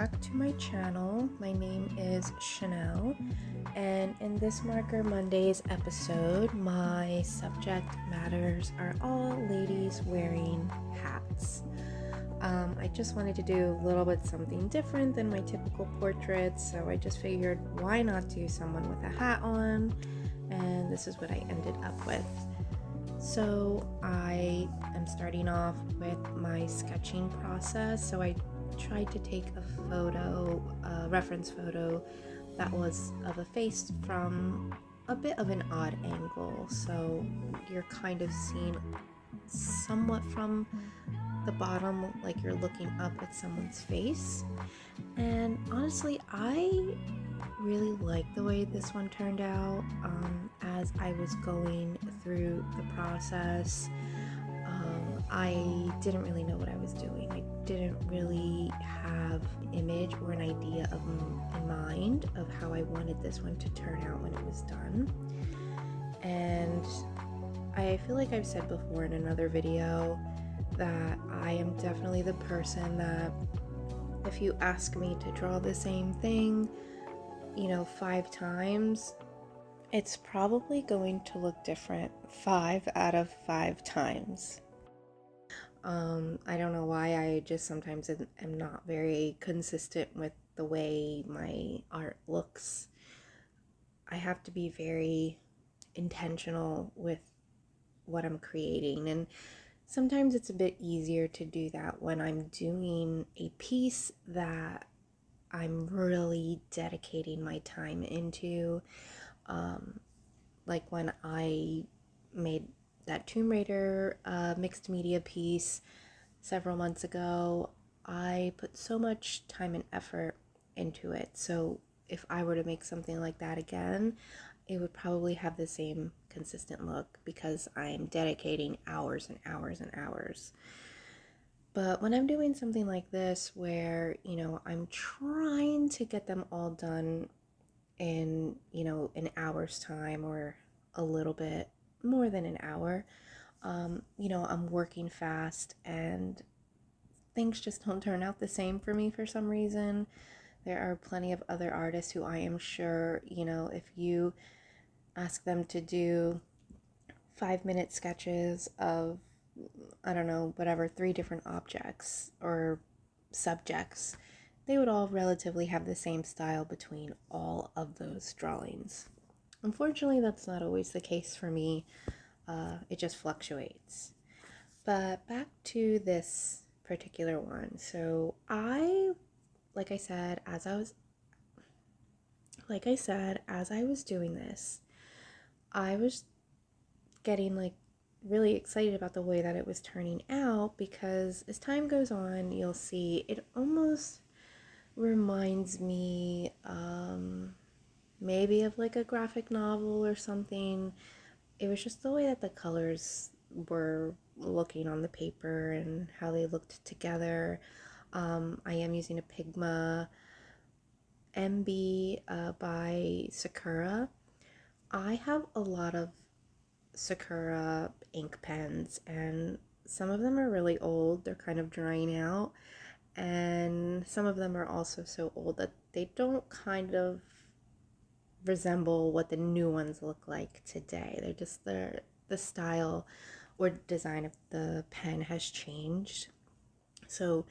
back to my channel. My name is Chanel, and in this Marker Mondays episode, my subject matters are all ladies wearing hats. I just wanted to do a little bit something different than my typical portraits, so I just figured why not do someone with a hat on, and this is what I ended up with. So I am starting off with my sketching process. So I tried to take a reference photo that was of a face from a bit of an odd angle. So you're kind of seeing somewhat from the bottom, like you're looking up at someone's face. And honestly, I really like the way this one turned out. As I was going through the process, I didn't really know what I was doing. I didn't really have an image or an idea in mind of how I wanted this one to turn out when it was done. And I feel like I've said before in another video that I am definitely the person that if you ask me to draw the same thing, 5 times, it's probably going to look different 5 out of 5 times. I don't know why, I just sometimes am not very consistent with the way my art looks. I have to be very intentional with what I'm creating, and sometimes it's a bit easier to do that when I'm doing a piece that I'm really dedicating my time into. Like when I made that Tomb Raider mixed media piece several months ago, I put so much time and effort into it. So if I were to make something like that again, it would probably have the same consistent look because I'm dedicating hours and hours and hours. But when I'm doing something like this where, I'm trying to get them all done in, an hour's time or a little bit more than an hour, I'm working fast and things just don't turn out the same for me for some reason. There are plenty of other artists who I am sure, if you ask them to do 5-minute sketches of, I don't know, whatever, 3 different objects or subjects, they would all relatively have the same style between all of those drawings. Unfortunately, that's not always the case for me. It just fluctuates. But back to this particular one. So like I said, as I was doing this, I was getting really excited about the way that it was turning out, because as time goes on, you'll see it almost reminds me maybe of like a graphic novel or something. It was just the way that the colors were looking on the paper and how they looked together. I am using a Pigma MB by Sakura. I have a lot of Sakura ink pens, and some of them are really old. They're kind of drying out, and some of them are also so old that they don't kind of resemble what the new ones look like today. They're just the style or design of the pen has changed. So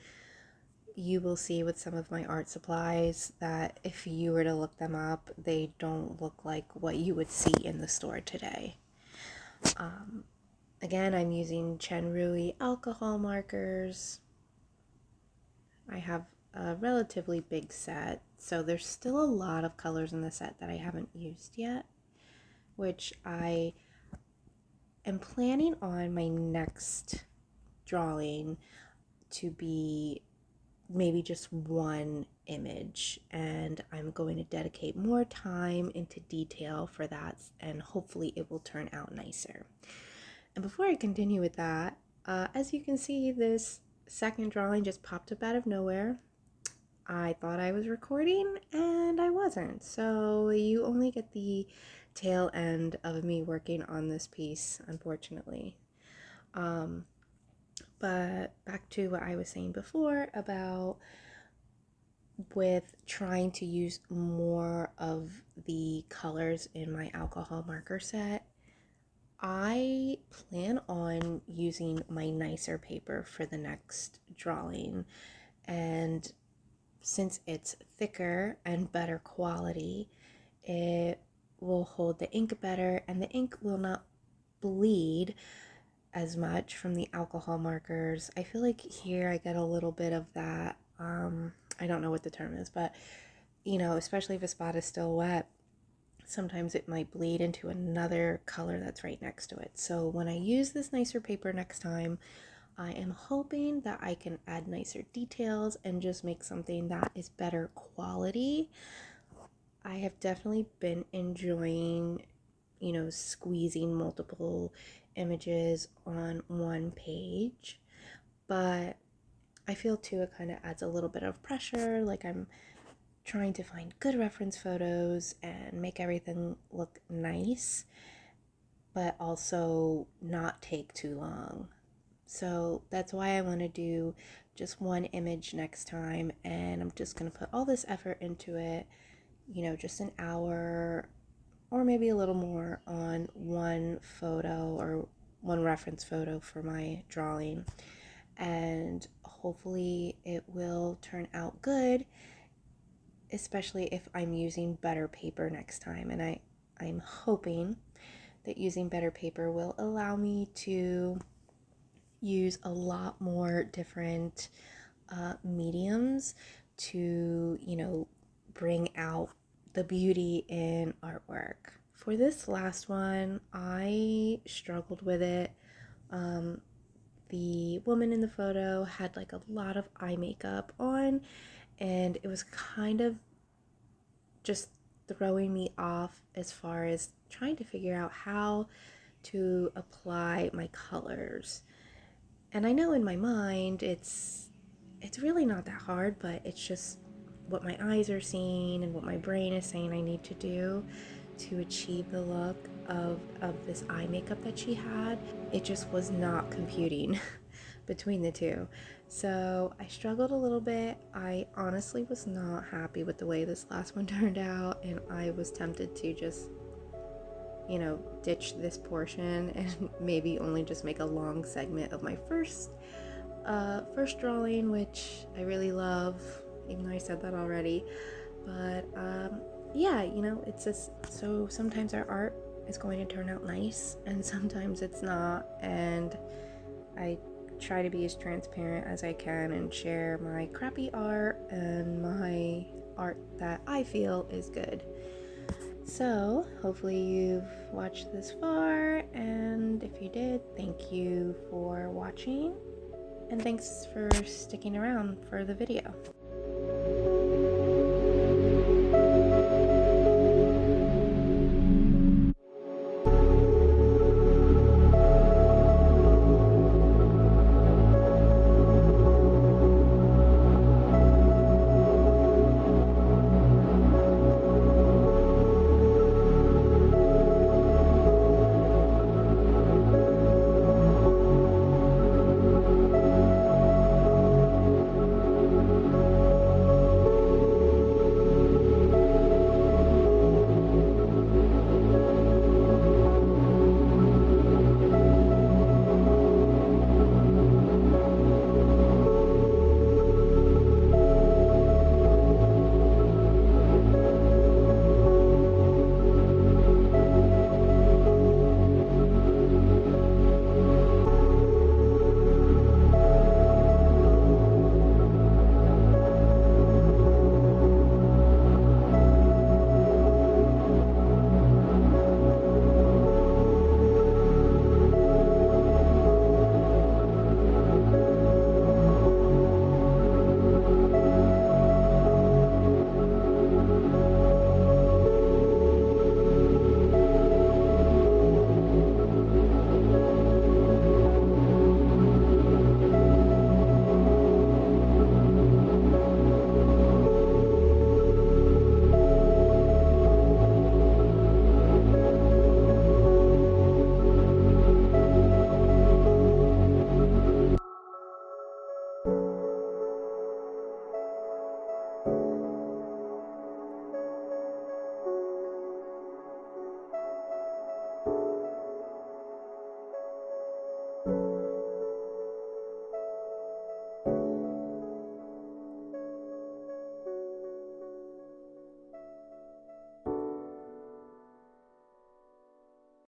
you will see with some of my art supplies that if you were to look them up, they don't look like what you would see in the store today. Again, I'm using Chen Rui alcohol markers. I have a relatively big set, so there's still a lot of colors in the set that I haven't used yet, which I am planning on my next drawing to be maybe just one image, and I'm going to dedicate more time into detail for that, and hopefully it will turn out nicer. And before I continue with that, as you can see, this second drawing just popped up out of nowhere. I thought I was recording and I wasn't, so you only get the tail end of me working on this piece, unfortunately. But back to what I was saying before about with trying to use more of the colors in my alcohol marker set, I plan on using my nicer paper for the next drawing. And since it's thicker and better quality, it will hold the ink better, and the ink will not bleed as much from the alcohol markers. I feel like here I get a little bit of that, I don't know what the term is, but you know, especially if a spot is still wet, sometimes it might bleed into another color that's right next to it. So when I use this nicer paper next time, I am hoping that I can add nicer details and just make something that is better quality. I have definitely been enjoying, you know, squeezing multiple images on one page, but I feel too it kind of adds a little bit of pressure. Like I'm trying to find good reference photos and make everything look nice, but also not take too long. So that's why I want to do just one image next time, and I'm just going to put all this effort into it, you know, just an hour or maybe a little more on one photo or one reference photo for my drawing. And hopefully it will turn out good, especially if I'm using better paper next time. And I'm hoping that using better paper will allow me to use a lot more different mediums to, you know, bring out the beauty in artwork. For this last one, I struggled with it. The woman in the photo had like a lot of eye makeup on, and it was kind of just throwing me off as far as trying to figure out how to apply my colors. And I know in my mind it's really not that hard, but it's just what my eyes are seeing and what my brain is saying I need to do to achieve the look of this eye makeup that she had. It just was not computing between the two. So I struggled a little bit. I honestly was not happy with the way this last one turned out, and I was tempted to just, you know, ditch this portion and maybe only just make a long segment of my first drawing, which I really love, even though I said that already. But yeah, you know, it's just so sometimes our art is going to turn out nice and sometimes it's not, and I try to be as transparent as I can and share my crappy art and my art that I feel is good. So hopefully you've watched this far, and if you did, thank you for watching, and thanks for sticking around for the video.